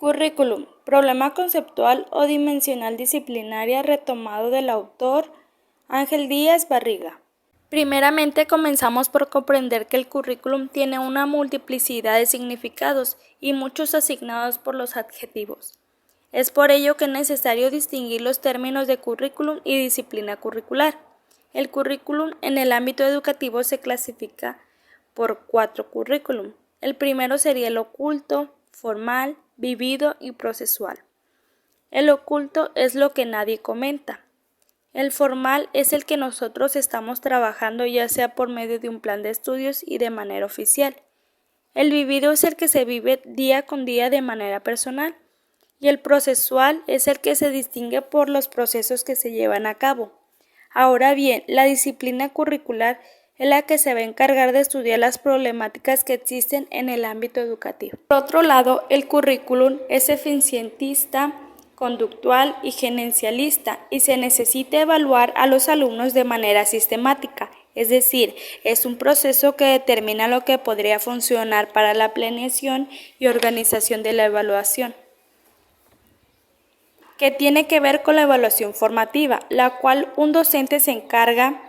Currículum, problema conceptual o dimensional disciplinaria retomado del autor Ángel Díaz Barriga. Primeramente comenzamos por comprender que el currículum tiene una multiplicidad de significados y muchos asignados por los adjetivos. Es por ello que es necesario distinguir los términos de currículum y disciplina curricular. El currículum en el ámbito educativo se clasifica por 4 currículum. El primero sería el oculto, formal, vivido y procesual. El oculto es lo que nadie comenta. El formal es el que nosotros estamos trabajando ya sea por medio de un plan de estudios y de manera oficial. El vivido es el que se vive día con día de manera personal. Y el procesual es el que se distingue por los procesos que se llevan a cabo. Ahora bien, la disciplina curricular es la que se va a encargar de estudiar las problemáticas que existen en el ámbito educativo. Por otro lado, el currículum es eficientista, conductual y gerencialista y se necesita evaluar a los alumnos de manera sistemática, es decir, es un proceso que determina lo que podría funcionar para la planeación y organización de la evaluación, que tiene que ver con la evaluación formativa, la cual un docente se encarga,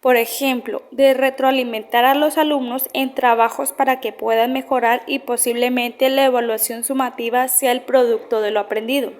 por ejemplo, de retroalimentar a los alumnos en trabajos para que puedan mejorar y posiblemente la evaluación sumativa sea el producto de lo aprendido.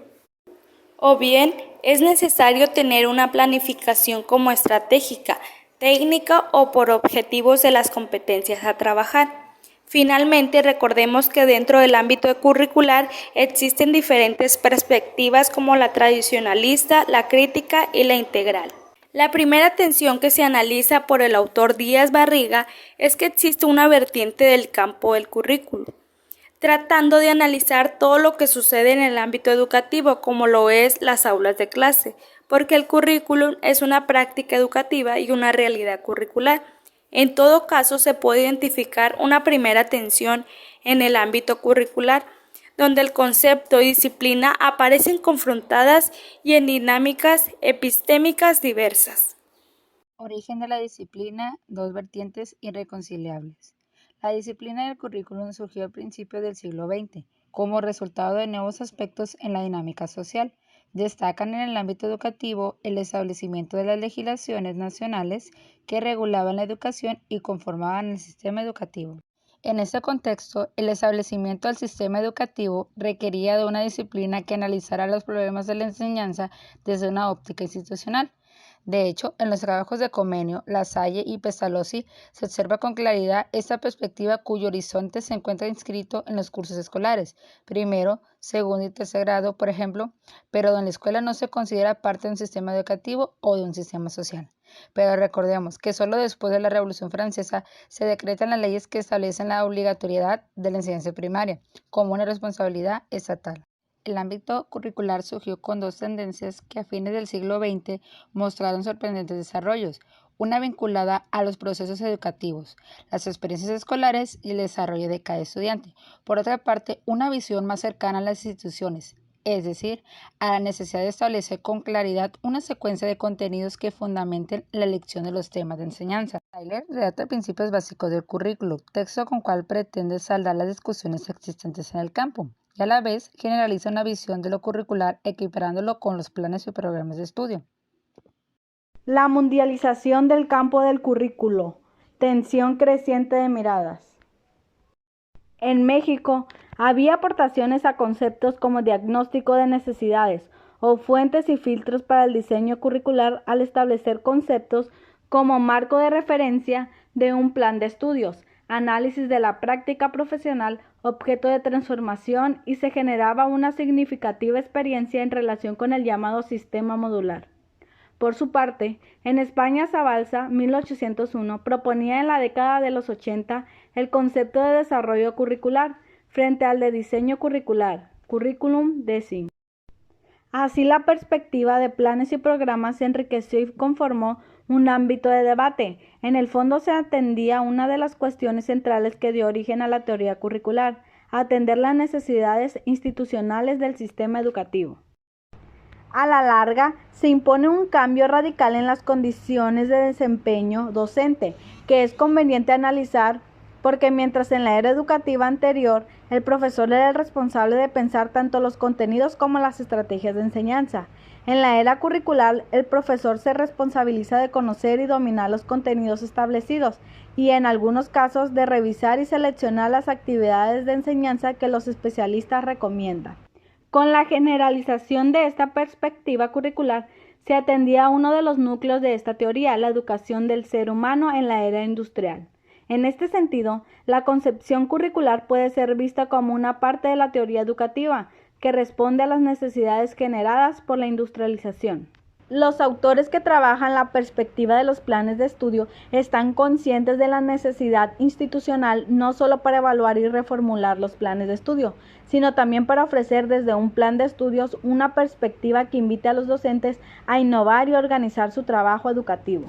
O bien, es necesario tener una planificación como estratégica, técnica o por objetivos de las competencias a trabajar. Finalmente, recordemos que dentro del ámbito curricular existen diferentes perspectivas como la tradicionalista, la crítica y la integral. La primera tensión que se analiza por el autor Díaz Barriga es que existe una vertiente del campo del currículo, tratando de analizar todo lo que sucede en el ámbito educativo, como lo es las aulas de clase, porque el currículum es una práctica educativa y una realidad curricular. En todo caso, se puede identificar una primera tensión en el ámbito curricular, donde el concepto y disciplina aparecen confrontadas y en dinámicas epistémicas diversas. Origen de la disciplina, 2 vertientes irreconciliables. La disciplina del currículum surgió a principios del siglo XX como resultado de nuevos aspectos en la dinámica social. Destacan en el ámbito educativo el establecimiento de las legislaciones nacionales que regulaban la educación y conformaban el sistema educativo. En este contexto, el establecimiento del sistema educativo requería de una disciplina que analizara los problemas de la enseñanza desde una óptica institucional. De hecho, en los trabajos de Comenio, Lasalle y Pestalozzi se observa con claridad esta perspectiva cuyo horizonte se encuentra inscrito en los cursos escolares, primero, segundo y tercer grado, por ejemplo, pero donde la escuela no se considera parte de un sistema educativo o de un sistema social. Pero recordemos que solo después de la Revolución Francesa se decretan las leyes que establecen la obligatoriedad de la enseñanza primaria como una responsabilidad estatal. El ámbito curricular surgió con 2 tendencias que a fines del siglo XX mostraron sorprendentes desarrollos, una vinculada a los procesos educativos, las experiencias escolares y el desarrollo de cada estudiante. Por otra parte, una visión más cercana a las instituciones, es decir, a la necesidad de establecer con claridad una secuencia de contenidos que fundamenten la elección de los temas de enseñanza. Tyler redacta principios básicos del currículo, texto con cual pretende saldar las discusiones existentes en el campo, y a la vez generaliza una visión de lo curricular equiparándolo con los planes y programas de estudio. La mundialización del campo del currículo, tensión creciente de miradas. En México había aportaciones a conceptos como diagnóstico de necesidades o fuentes y filtros para el diseño curricular al establecer conceptos como marco de referencia de un plan de estudios, análisis de la práctica profesional, objeto de transformación, y se generaba una significativa experiencia en relación con el llamado sistema modular. Por su parte, en España Zabalza, 1801, proponía en la década de los 80 el concepto de desarrollo curricular frente al de diseño curricular, curriculum design. Así, la perspectiva de planes y programas se enriqueció y conformó un ámbito de debate. En el fondo se atendía una de las cuestiones centrales que dio origen a la teoría curricular: atender las necesidades institucionales del sistema educativo. A la larga, se impone un cambio radical en las condiciones de desempeño docente, que es conveniente analizar porque mientras en la era educativa anterior, el profesor era el responsable de pensar tanto los contenidos como las estrategias de enseñanza, en la era curricular, el profesor se responsabiliza de conocer y dominar los contenidos establecidos y, en algunos casos, de revisar y seleccionar las actividades de enseñanza que los especialistas recomiendan. Con la generalización de esta perspectiva curricular, se atendía a uno de los núcleos de esta teoría, la educación del ser humano en la era industrial. En este sentido, la concepción curricular puede ser vista como una parte de la teoría educativa, que responde a las necesidades generadas por la industrialización. Los autores que trabajan la perspectiva de los planes de estudio están conscientes de la necesidad institucional no solo para evaluar y reformular los planes de estudio, sino también para ofrecer desde un plan de estudios una perspectiva que invite a los docentes a innovar y organizar su trabajo educativo.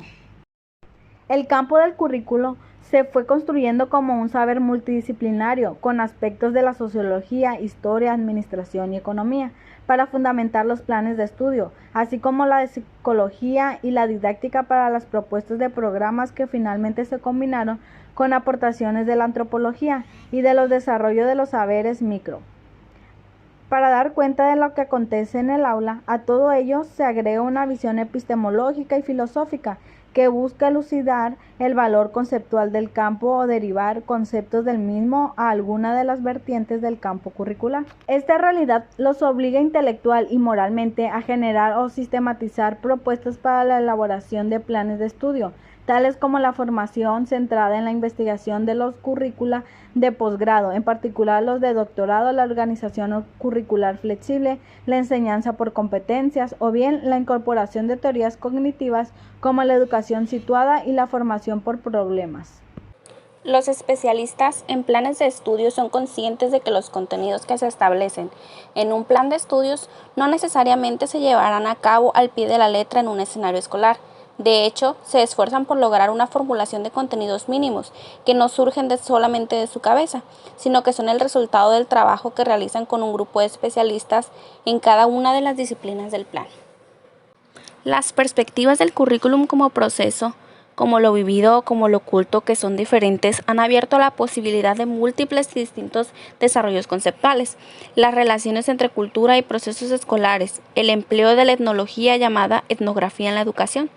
El campo del currículo se fue construyendo como un saber multidisciplinario, con aspectos de la sociología, historia, administración y economía, para fundamentar los planes de estudio, así como la de psicología y la didáctica para las propuestas de programas que finalmente se combinaron con aportaciones de la antropología y de los desarrollos de los saberes micro. Para dar cuenta de lo que acontece en el aula, a todo ello se agrega una visión epistemológica y filosófica que busca elucidar el valor conceptual del campo o derivar conceptos del mismo a alguna de las vertientes del campo curricular. Esta realidad los obliga intelectual y moralmente a generar o sistematizar propuestas para la elaboración de planes de estudio, tales como la formación centrada en la investigación de los currícula de posgrado, en particular los de doctorado, la organización curricular flexible, la enseñanza por competencias o bien la incorporación de teorías cognitivas como la educación situada y la formación por problemas. Los especialistas en planes de estudio son conscientes de que los contenidos que se establecen en un plan de estudios no necesariamente se llevarán a cabo al pie de la letra en un escenario escolar. De hecho, se esfuerzan por lograr una formulación de contenidos mínimos que no surgen solamente de su cabeza, sino que son el resultado del trabajo que realizan con un grupo de especialistas en cada una de las disciplinas del plan. Las perspectivas del currículum como proceso, como lo vivido o como lo oculto, que son diferentes, han abierto la posibilidad de múltiples y distintos desarrollos conceptuales, las relaciones entre cultura y procesos escolares, el empleo de la etnología llamada etnografía en la educación,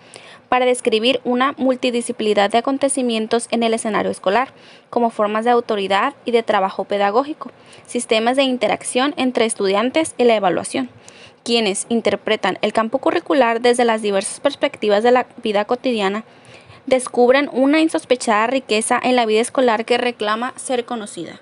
para describir una multidisciplinaridad de acontecimientos en el escenario escolar, como formas de autoridad y de trabajo pedagógico, sistemas de interacción entre estudiantes y la evaluación, quienes interpretan el campo curricular desde las diversas perspectivas de la vida cotidiana, descubren una insospechada riqueza en la vida escolar que reclama ser conocida.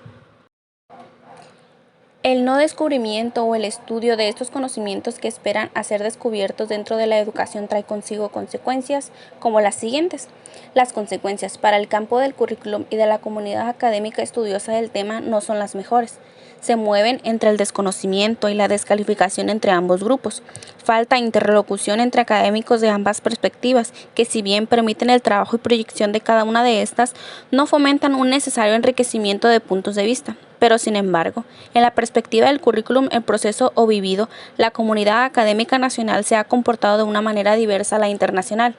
El no descubrimiento o el estudio de estos conocimientos que esperan a ser descubiertos dentro de la educación trae consigo consecuencias como las siguientes. Las consecuencias para el campo del currículum y de la comunidad académica estudiosa del tema no son las mejores. Se mueven entre el desconocimiento y la descalificación entre ambos grupos. Falta interlocución entre académicos de ambas perspectivas, que si bien permiten el trabajo y proyección de cada una de estas, no fomentan un necesario enriquecimiento de puntos de vista. Pero, sin embargo, en la perspectiva del currículum, el proceso o vivido, la comunidad académica nacional se ha comportado de una manera diversa a la internacional.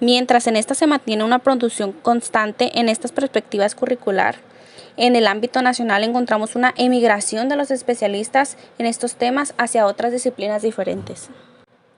Mientras en esta se mantiene una producción constante en estas perspectivas curricular, en el ámbito nacional encontramos una emigración de los especialistas en estos temas hacia otras disciplinas diferentes.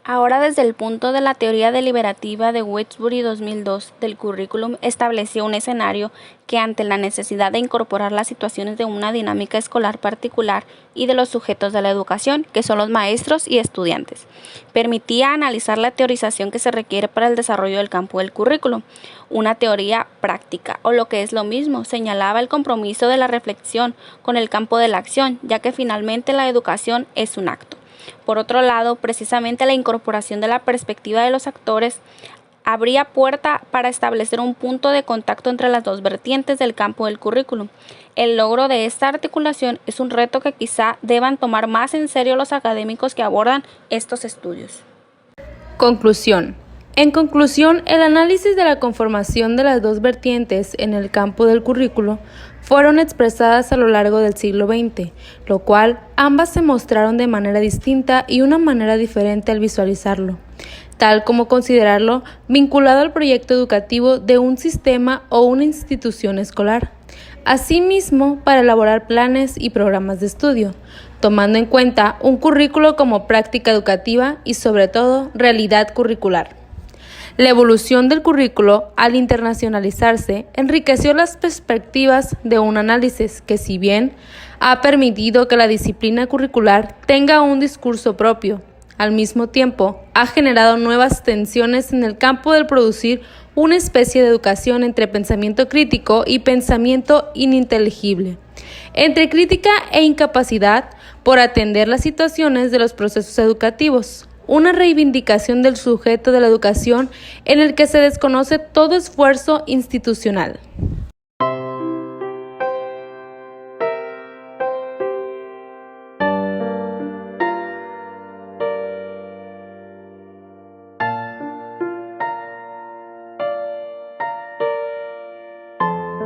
Ahora, desde el punto de la teoría deliberativa de Westbury 2002 del currículum, estableció un escenario que, ante la necesidad de incorporar las situaciones de una dinámica escolar particular y de los sujetos de la educación, que son los maestros y estudiantes, permitía analizar la teorización que se requiere para el desarrollo del campo del currículum. Una teoría práctica, o lo que es lo mismo, señalaba el compromiso de la reflexión con el campo de la acción, ya que finalmente la educación es un acto. Por otro lado, precisamente la incorporación de la perspectiva de los actores abría puerta para establecer un punto de contacto entre las dos vertientes del campo del currículum. El logro de esta articulación es un reto que quizá deban tomar más en serio los académicos que abordan estos estudios. Conclusión. En conclusión, el análisis de la conformación de las dos vertientes en el campo del currículo fueron expresadas a lo largo del siglo XX, lo cual ambas se mostraron de manera distinta y una manera diferente al visualizarlo. tal como considerarlo vinculado al proyecto educativo de un sistema o una institución escolar. Asimismo, para elaborar planes y programas de estudio, tomando en cuenta un currículo como práctica educativa y, sobre todo, realidad curricular. La evolución del currículo, al internacionalizarse, enriqueció las perspectivas de un análisis que, si bien ha permitido que la disciplina curricular tenga un discurso propio, al mismo tiempo ha generado nuevas tensiones en el campo del producir una especie de educación entre pensamiento crítico y pensamiento ininteligible, entre crítica e incapacidad por atender las situaciones de los procesos educativos, una reivindicación del sujeto de la educación en el que se desconoce todo esfuerzo institucional.